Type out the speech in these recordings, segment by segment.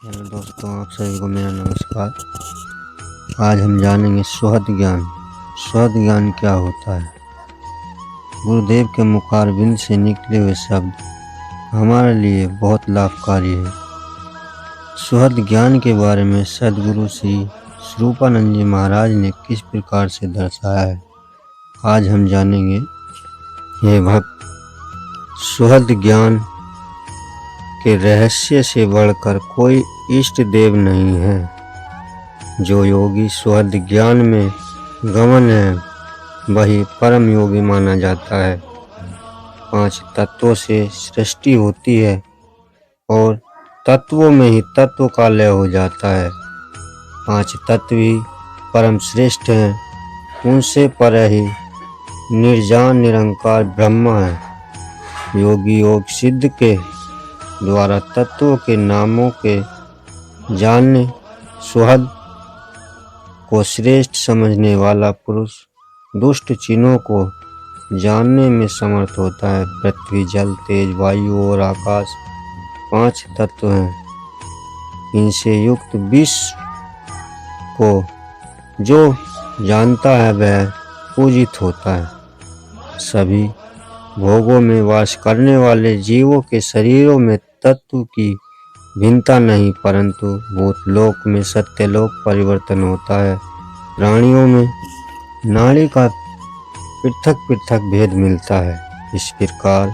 Hello दोस्तों, आप सभी को मेरा नमस्कार। आज हम जानेंगे सुहद ज्ञान। सुहद ज्ञान क्या होता है। गुरुदेव के मुखारबिंद से निकले हुए शब्द हमारे लिए बहुत लाभकारी है। सुहद ज्ञान के बारे में सद्गुरु श्री स्वरूपानंद जी महाराज ने किस प्रकार से दर्शाया है, आज हम जानेंगे। हे भक्त, सुहद ज्ञान के रहस्य से बढ़कर कोई इष्ट देव नहीं है। जो योगी सुहद ज्ञान में गमन है, वही परम योगी माना जाता है। 5 तत्वों से सृष्टि होती है और तत्वों में ही तत्व का लय हो जाता है। 5 तत्व ही परम श्रेष्ठ हैं, उनसे पर ही निर्जान निरंकार ब्रह्म है। योगी योग सिद्ध के द्वारा तत्वों के नामों के जानने, सुहद को श्रेष्ठ समझने वाला पुरुष दुष्ट चिन्हों को जानने में समर्थ होता है। पृथ्वी, जल, तेज, वायु और आकाश 5 तत्व हैं। इनसे युक्त विश्व को जो जानता है वह पूजित होता है। सभी भोगों में वास करने वाले जीवों के शरीरों में तत्व की भिन्नता नहीं, परंतु भूतलोक में सत्यलोक परिवर्तन होता है। प्राणियों में नाड़ी का पृथक पृथक भेद मिलता है। इस प्रकार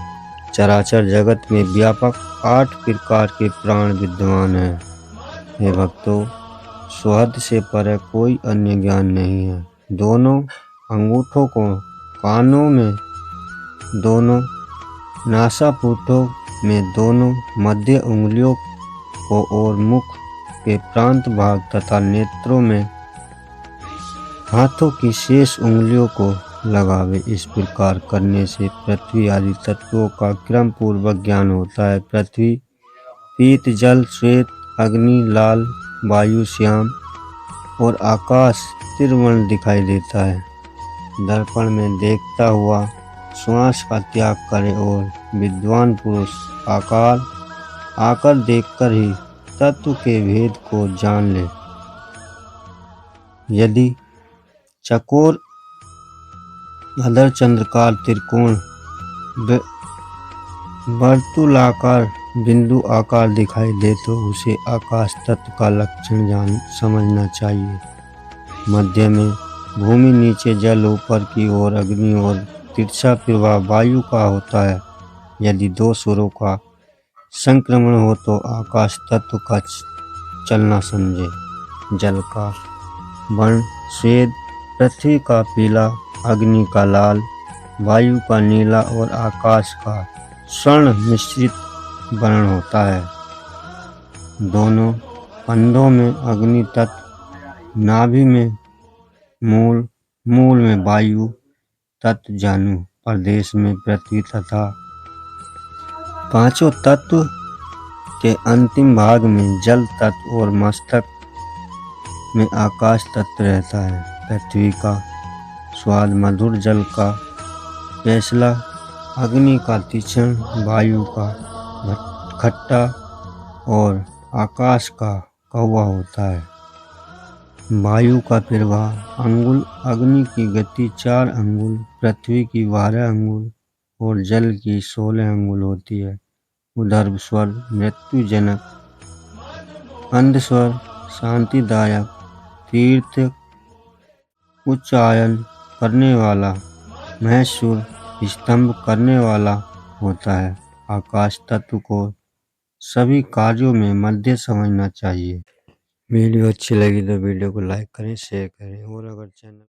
चराचर जगत में व्यापक 8 प्रकार के प्राण विद्यमान हैं। हे भक्तों, सुहद से परे कोई अन्य ज्ञान नहीं है। दोनों अंगूठों को कानों में, दोनों नासापुटों में, दोनों मध्य उंगलियों को और मुख के प्रांत भाग तथा नेत्रों में हाथों की शेष उंगलियों को लगावे। इस प्रकार करने से पृथ्वी आदि तत्वों का क्रम पूर्वक ज्ञान होता है। पृथ्वी पीत, जल श्वेत, अग्नि लाल, वायु श्याम और आकाश त्रिवर्ण दिखाई देता है। दर्पण में देखता हुआ श्वास का त्याग करे और विद्वान पुरुष आकर देखकर ही तत्व के भेद को जान ले। यदि चकोर, अर्धचंद्राकार, त्रिकोण, वर्तुलाकार, बिंदु आकार दिखाई दे तो उसे आकाश तत्व का लक्षण समझना चाहिए। मध्य में भूमि, नीचे जल, ऊपर की ओर अग्नि और तिरछा प्रवाह वायु का होता है। यदि 2 सुरों का संक्रमण हो तो आकाश तत्व का चलना समझे। जल का वर्ण श्वेत, पृथ्वी का पीला, अग्नि का लाल, वायु का नीला और आकाश का स्वर्ण मिश्रित वर्ण होता है। दोनों कंधों में अग्नि तत्व, नाभि में मूल, मूल में वायु तत्व, जानु प्रदेश में पृथ्वी तथा 5 तत्व के अंतिम भाग में जल तत्व और मस्तक में आकाश तत्व रहता है। पृथ्वी का स्वाद मधुर, जल का फैसला, अग्नि का तीक्ष्ण, वायु का खट्टा और आकाश का कौवा होता है। वायु का प्रवाह अंगुल, अग्नि की गति 4 अंगुल, पृथ्वी की 12 अंगुल और जल की 16 अंगुल होती है। ऊर्ध्व स्वर मृत्युजनक, अंध स्वर शांतिदायक, तीर्थ उच्चायन करने वाला, महेश्वर स्तंभ करने वाला होता है। आकाश तत्व को सभी कार्यों में मध्य समझना चाहिए। वीडियो अच्छी लगी तो वीडियो को लाइक करें, शेयर करें और अगर चैनल